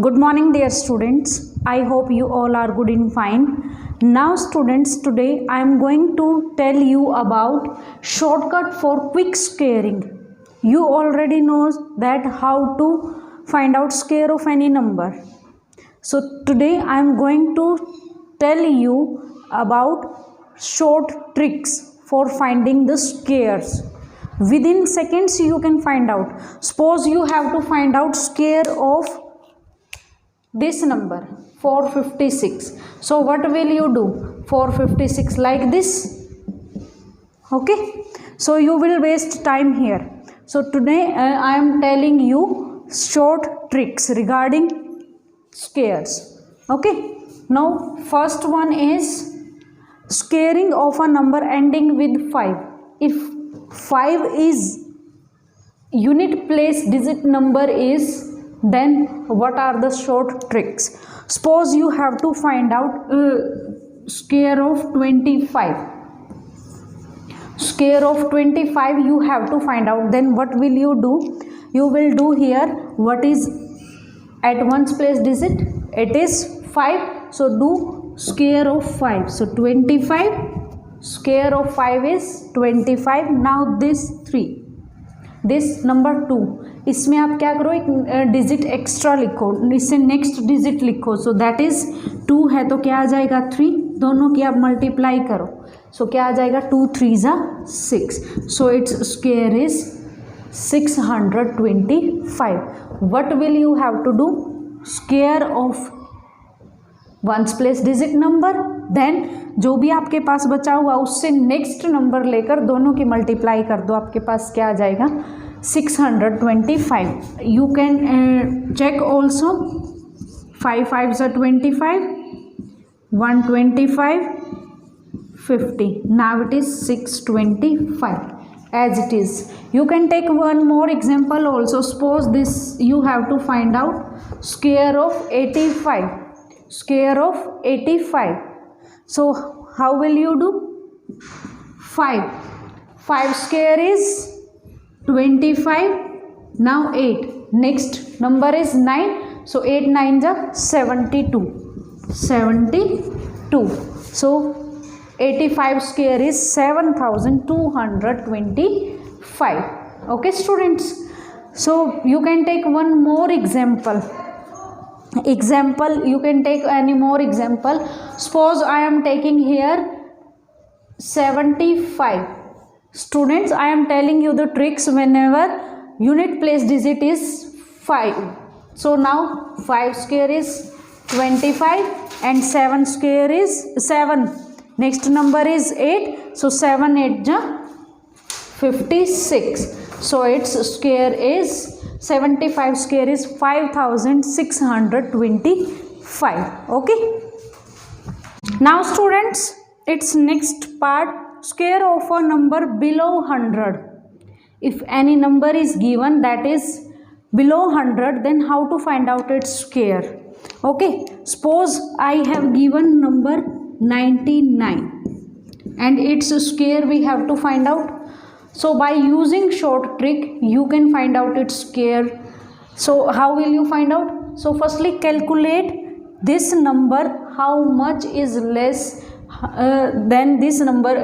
Good morning, dear students. I hope you all are good and fine. Now, students, today I am going to tell you about shortcut for quick squaring. You already know that how to find out square of any number. So today I am going to tell you about short tricks for finding the squares. Within seconds you can find out. Suppose you have to find out square of this number 456. So what will you do? 456 like this. Okay, so you will waste time here. So today I am telling you short tricks regarding squares. Okay, now first one is squaring of a number ending with 5. If 5 is unit place digit number is, then what are the short tricks? Suppose you have to find out square of 25. Square of 25 you have to find out. Then what will you do? You will do here what is at ones place digit? It is 5. So do square of 5. So 25. Square of 5 is 25. Now this 3. This number 2, इसमें आप क्या करो, एक digit extra लिखो, इससे next digit लिखो. So that is 2 है तो क्या आ जाएगा 3. दोनों की आप मल्टीप्लाई करो. सो क्या आ जाएगा 2 3 ज़ा 6. So its square is 625. What will you have to do? Square of ones place digit number, then जो भी आपके पास बचा हुआ उससे नेक्स्ट नंबर लेकर दोनों की मल्टीप्लाई कर दो. आपके पास क्या आ जाएगा 625. You can check also. 5 5 ज़ा 25, 125, 50. Now it is 625 as it is. You can take one more example also. Suppose this you have to find out square of 85. Square of 85. So how will you do? 5 square is 25. Now 8. Next number is 9. So 8 9 is 72. 72. So 85 square is 7225. Okay, students. So you can take one more example. You can take any more example. Suppose I am taking here 75. Students, I am telling you the tricks whenever unit place digit is 5. So now 5 square is 25 and 7 square is 7. Next number is 8. So 7 8 ja 56. So its square is 75 square is 5625. Okay, now students, its next part, square of a number below 100. If any number is given that is below 100, then how to find out its square? Okay, suppose I have given number 99 and its square we have to find out. So by using short trick you can find out its square. So how will you find out? So firstly calculate this number, how much is less than this number.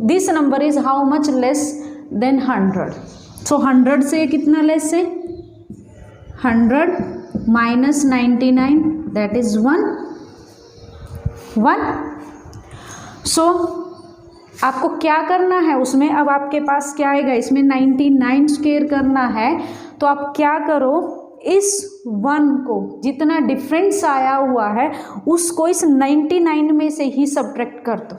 This number is how much less than 100. So 100 से कितना less है? 100 minus 99, that is 1. So आपको क्या करना है उसमें, अब आपके पास क्या आएगा, इसमें 99 स्क्वायर करना है. तो आप क्या करो, इस 1 को जितना डिफरेंस आया हुआ है उसको इस 99 में से ही सब्ट्रैक्ट कर दो.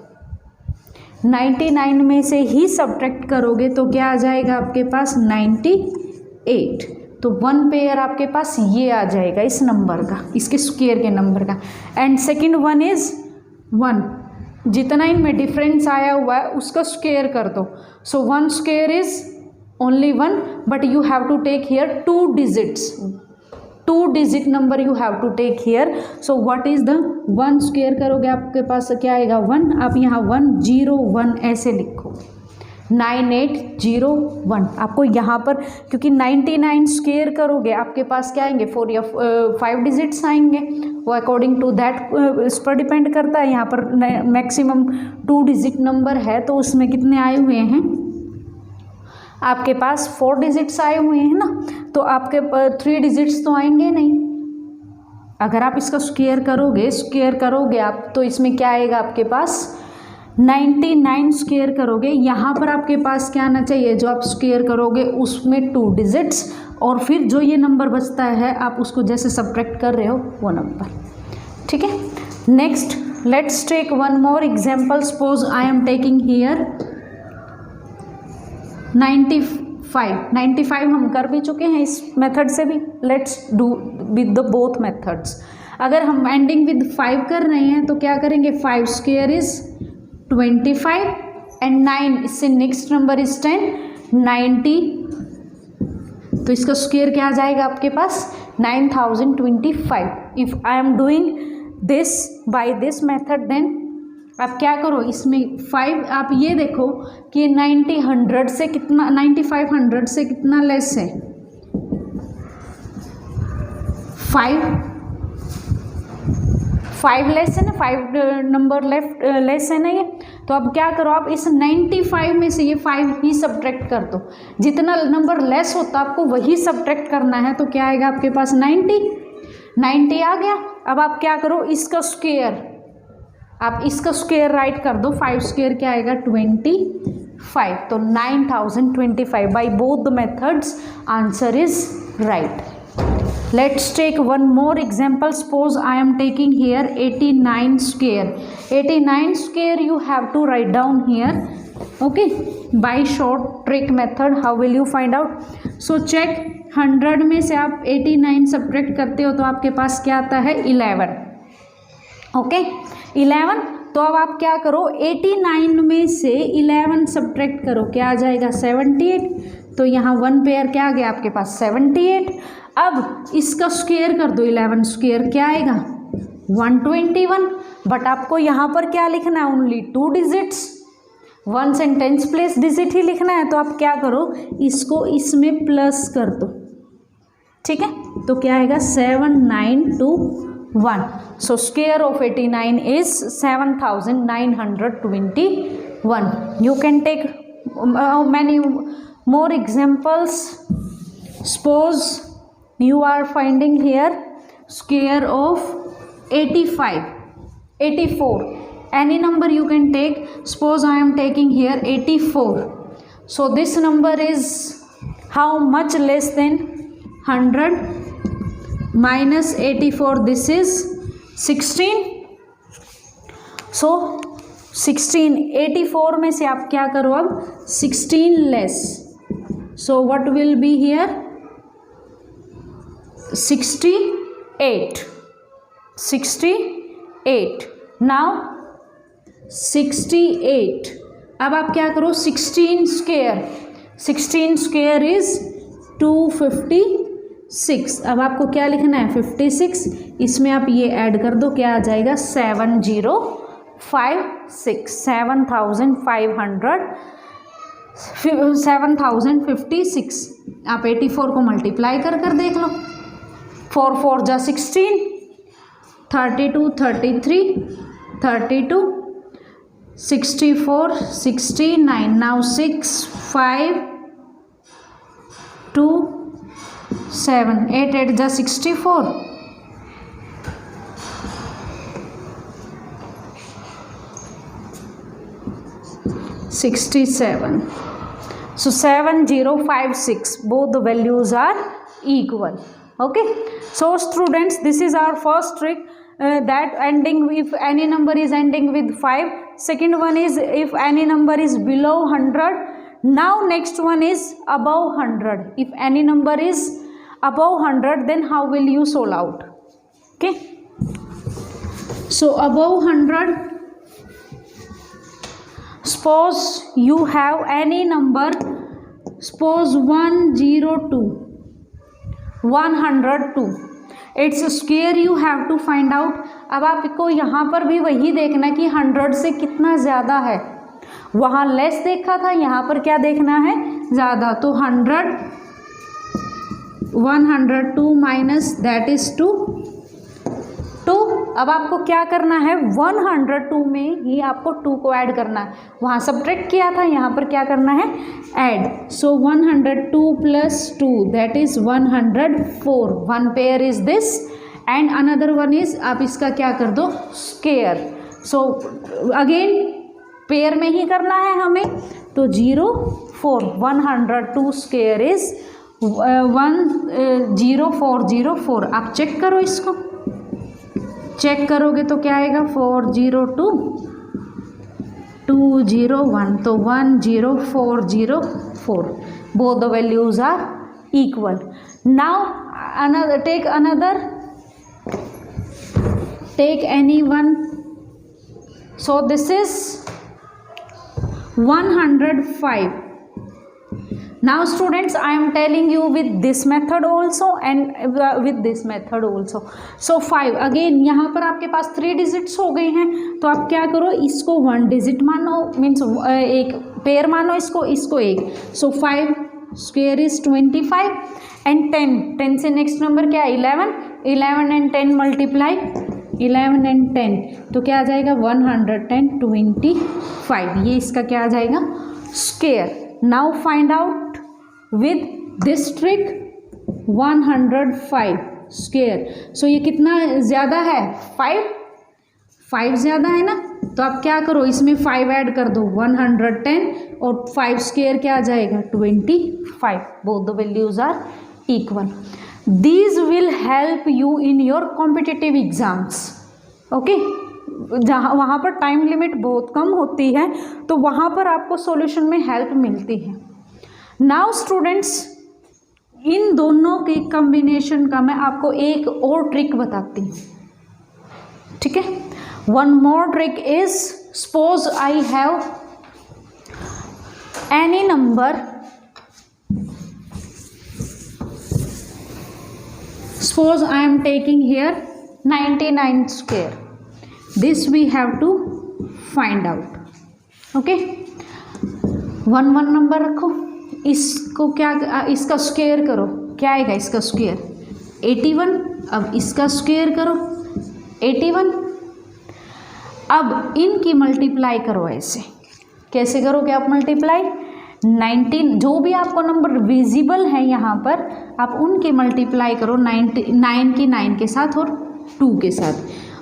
99 में से ही सब्ट्रैक्ट करोगे तो क्या आ जाएगा आपके पास 98. तो 1 पेयर आपके पास ये आ जाएगा इस नंबर का, इसके स्क्वायर के नंबर का. एंड सेकेंड 1 इज 1, जितना इनमें डिफरेंस आया हुआ है उसका स्क्वायर कर दो. So 1 square is only 1, but you have to take here 2 digits. 2 digit number you have to take here. So what is the 1 square करोगे आपके पास क्या आएगा 1. आप यहाँ 1 0 1 ऐसे लिखो. 9801। आपको यहाँ पर क्योंकि 99 स्क्वायर करोगे आपके पास क्या आएंगे 4 या 5 डिजिट्स आएंगे, वो अकॉर्डिंग टू दैट इस पर डिपेंड करता है। यहाँ पर मैक्सिमम 2 डिजिट नंबर है तो उसमें कितने आए हुए हैं आपके पास 4 डिजिट्स आए हुए हैं ना, तो आपके 3 डिजिट्स तो आएंगे नहीं। अगर आप इसका स्क्वायर करोगे आप तो इसमें क्या आएगा आपके पास 99 स्क्वायर करोगे, यहाँ पर आपके पास क्या आना चाहिए, जो आप स्क्वायर करोगे उसमें 2 डिजिट्स और फिर जो ये नंबर बचता है आप उसको जैसे सब्ट्रैक्ट कर रहे हो वो नंबर, ठीक है। Next let's take one more example. Suppose I am taking here 95 हम कर भी चुके हैं इस मेथड से भी। Let's do with the both methods. अगर हम एंडिंग विद 5 कर रहे हैं तो क्या करेंगे, 5 स्क्वायर इज 25 एंड 9 इससे नेक्स्ट नंबर इज 10 90, तो इसका स्क्वायर क्या आ जाएगा आपके पास 9025। If I am doing this by this method then आप क्या करो इसमें 5, आप ये देखो कि 9500 से कितना लेस है 5 लेस है ना, 5 नंबर लेस है ना ये। तो अब क्या करो आप इस 95 में से ये 5 ही सब्ट्रैक्ट कर दो, जितना नंबर लेस होता आपको वही सब्ट्रैक्ट करना है, तो क्या आएगा आपके पास 90 आ गया। अब आप क्या करो इसका स्क्वायर, आप इसका स्क्वायर राइट कर दो, 5 स्क्वायर क्या आएगा 25, तो 9025। By both the methods answer is right. Let's take one more example. Suppose I am taking here 89 square. 89 square you have to write down here. Okay. By short trick method, how will you find out? So check 100 में से आप 89 subtract करते हो तो आपके पास क्या आता है 11. ओके 11. तो अब आप क्या करो 89 में से 11 सब्ट्रैक्ट करो, क्या आ जाएगा 78. तो यहाँ 1 पेयर क्या आ गया आपके पास 78. अब इसका स्क्वायर कर दो, 11 स्क्वायर क्या आएगा 121. बट आपको यहाँ पर क्या लिखना है only 2 digits, 1s and 10s place digit ही लिखना है। तो आप क्या करो इसको इसमें प्लस कर दो, ठीक है। तो क्या आएगा 7921. So square of 89 is 7921. You can take many more examples. Suppose you are finding here square of 84. Any number you can take. Suppose I am taking here 84. So this number is how much less than 100 minus 84. This is 16. So 16 84 में से आप क्या करो अब 16 less. So what will be here 68. Now 68. अब आप क्या करो 16 स्क्वायर इज 256. अब आपको क्या लिखना है 56. इसमें आप ये ऐड कर दो, क्या आ जाएगा 7056. 7056. आप 84 को मल्टीप्लाई कर देख लो. 4 4 जा 16, 32 33 32 64 69. Now 6 5 2 7 8 8 जा 64. 67. So 7056. Both the values are equal. Okay, so students, this is our first trick, that ending if any number is ending with 5. Second one is if any number is below 100. Now next one is above 100. If any number is above 100, then how will you solve out? Okay, so above 100, suppose you have any number, suppose 102. 102. Its square you have to find out. अब आपको यहाँ पर भी वही देखना कि 100 से कितना ज़्यादा है. वहाँ लेस देखा था, यहाँ पर क्या देखना है, ज़्यादा। तो 102 माइनस दैट इज 2। अब आपको क्या करना है, 102 में ही आपको 2 को ऐड करना है। वहाँ सब्ट्रैक्ट किया था, यहाँ पर क्या करना है, add. So 102 plus 2 that is 104। One pair is this and another one is, आप इसका क्या कर दो, स्क्वायर। सो अगेन पेयर में ही करना है हमें, तो 04। 102 स्क्वायर इज 10404। आप चेक करो इसको, चेक करोगे तो क्या आएगा, 402 201, तो 10404। Both the values are equal. Now another take any one. So this is 105. Now students, I am telling you with this method also and with this method also. So 5 again, यहाँ पर आपके पास 3 digits हो गए हैं, तो आप क्या करो, इसको 1 डिजिट मानो, मीन्स एक पेयर मानो इसको, इसको एक। सो 5 स्क्वायर इज 25 एंड 10 से नेक्स्ट नंबर क्या है, 11 एंड 10 मल्टीप्लाई, 11 एंड 10 तो क्या आ जाएगा, 125। ये इसका क्या आ जाएगा, square. Now find out with this trick 105 square. सो ये कितना ज़्यादा है, 5 ज़्यादा है ना, तो आप क्या करो, इसमें 5 ऐड कर दो, 110 और 5 स्क्वायर क्या आ जाएगा, 25। Both the values are equal. These will help you in your competitive exams. Okay, जहाँ वहाँ पर टाइम लिमिट बहुत कम होती है, तो वहाँ पर आपको सॉल्यूशन में हेल्प मिलती है। नाउ स्टूडेंट्स, इन दोनों के कॉम्बिनेशन का मैं आपको एक और ट्रिक बताती हूँ, ठीक है। One more trick is, suppose I have any number, suppose I am taking here 99 square, this we have to find out. Okay, 1 number रखो, इसको क्या, इसका स्क्वायर करो, क्या आएगा इसका स्क्वायर, 81। अब इसका स्क्वायर करो, 81। अब इनकी मल्टीप्लाई करो, ऐसे कैसे करोगे आप मल्टीप्लाई, 19 जो भी आपको नंबर विजिबल है यहाँ पर, आप उनकी मल्टीप्लाई करो 9 की 9 के साथ और 2 के साथ,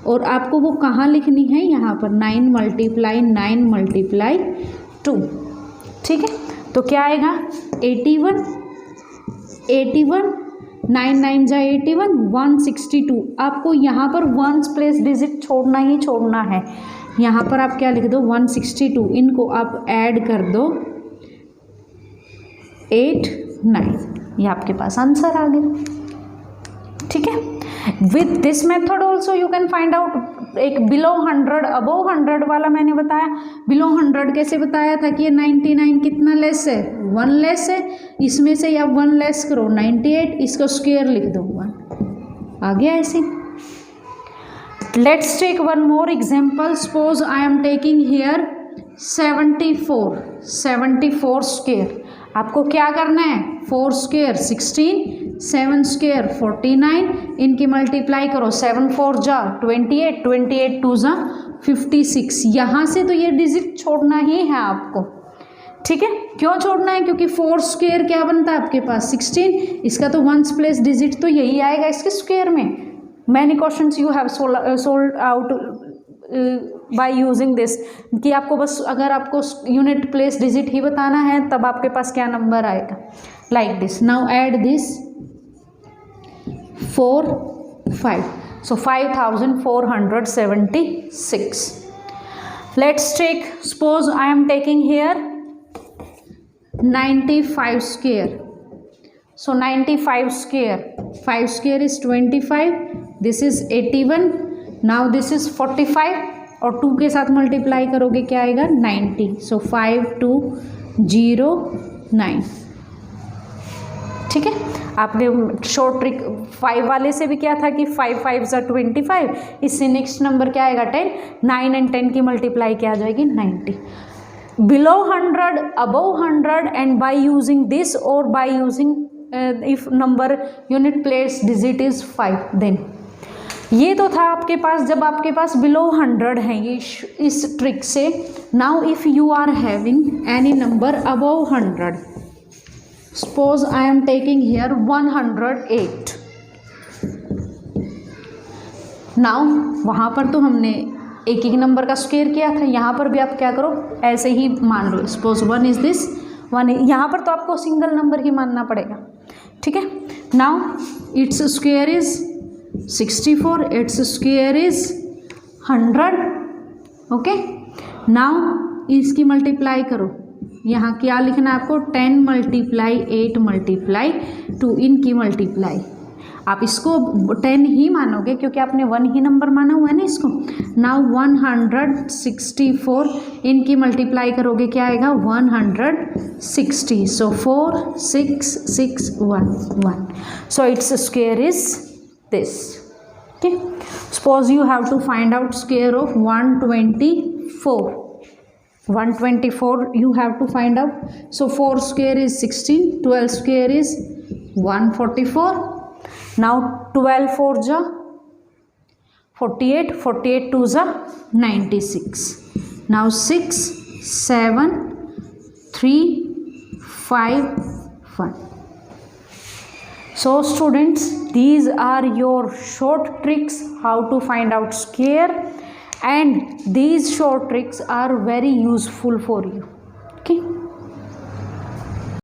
और आपको वो कहाँ लिखनी है, यहाँ पर 9 मल्टीप्लाई 2, ठीक है। तो क्या आएगा, 81 9 9 जा 81, 162। आपको यहाँ पर 1 प्लेस डिजिट छोड़ना ही छोड़ना है, यहाँ पर आप क्या लिख दो, 162। इनको आप ऐड कर दो 8 9, ये आपके पास आंसर आ गया, ठीक है। With this method also you can find out, एक बिलो 100 अबोव 100 वाला मैंने बताया। बिलो 100 कैसे बताया था कि ये 99 कितना लेस है, 1 लेस है, इसमें से या 1 लेस करो 98, इसका स्क्वायर लिख दो 1, आ गया ऐसे। Let's take one more example, suppose I am taking here 74 square. आपको क्या करना है, 4 स्क्वायर 16, 7 स्क्वायर 49, इनकी मल्टीप्लाई करो, 7 4 जा 28, 28 2 जा 56। यहाँ से तो ये डिजिट छोड़ना ही है आपको, ठीक है। क्यों छोड़ना है, क्योंकि 4 स्क्वायर क्या बनता है आपके पास 16, इसका तो 1 प्लेस डिजिट तो यही आएगा इसके स्क्वायर में। Many questions you have sold out by using this, कि आपको बस अगर आपको यूनिट प्लेस डिजिट ही बताना है तब आपके पास क्या नंबर आएगा, like this. Now add this 4 5, so 5476. Let's take, suppose I am taking here 95 square. So 95 square, 5 square is 25, this is 81, now this is 45 और 2 के साथ मल्टीप्लाई करोगे क्या आएगा 90, so 5209, ठीक है। आपने शॉर्ट ट्रिक 5 वाले से भी क्या था कि 5 5 सा 25, इससे नेक्स्ट नंबर क्या आएगा 10, 9 एंड 10 की मल्टीप्लाई क्या आ जाएगी 90। below 100, above 100, and by using this or by using if number unit place digit is 5, then ये तो था आपके पास जब आपके पास बिलो 100 है ये इस ट्रिक से. Now if you are having any number above 100, suppose I am taking here 108. Now वहाँ पर तो हमने एक एक नंबर का स्क्वायर किया था, यहाँ पर भी आप क्या करो ऐसे ही मान लो. सपोज 1 इज दिस 1, यहाँ पर तो आपको सिंगल नंबर ही मानना पड़ेगा. ठीक है. Now it's square is 64, it's square is 100. Okay. Now इसकी मल्टीप्लाई करो. यहाँ क्या लिखना है आपको 10 मल्टीप्लाई 8 मल्टीप्लाई 2, इनकी मल्टीप्लाई. आप इसको 10 ही मानोगे क्योंकि आपने 1 ही नंबर माना हुआ है ना इसको. नाउ 164 इनकी मल्टीप्लाई करोगे क्या आएगा 160. So 4 6 6 1 1. So its square is this. Okay. Suppose you have to find out square of 124. 124 you have to find out. So 4 square is 16, 12 square is 144. Now 12 4 ja 48, 48 2 ja 96. Now 6 7 3 5 1. So students, these are your short tricks how to find out square, and these short tricks are very useful for you. Okay.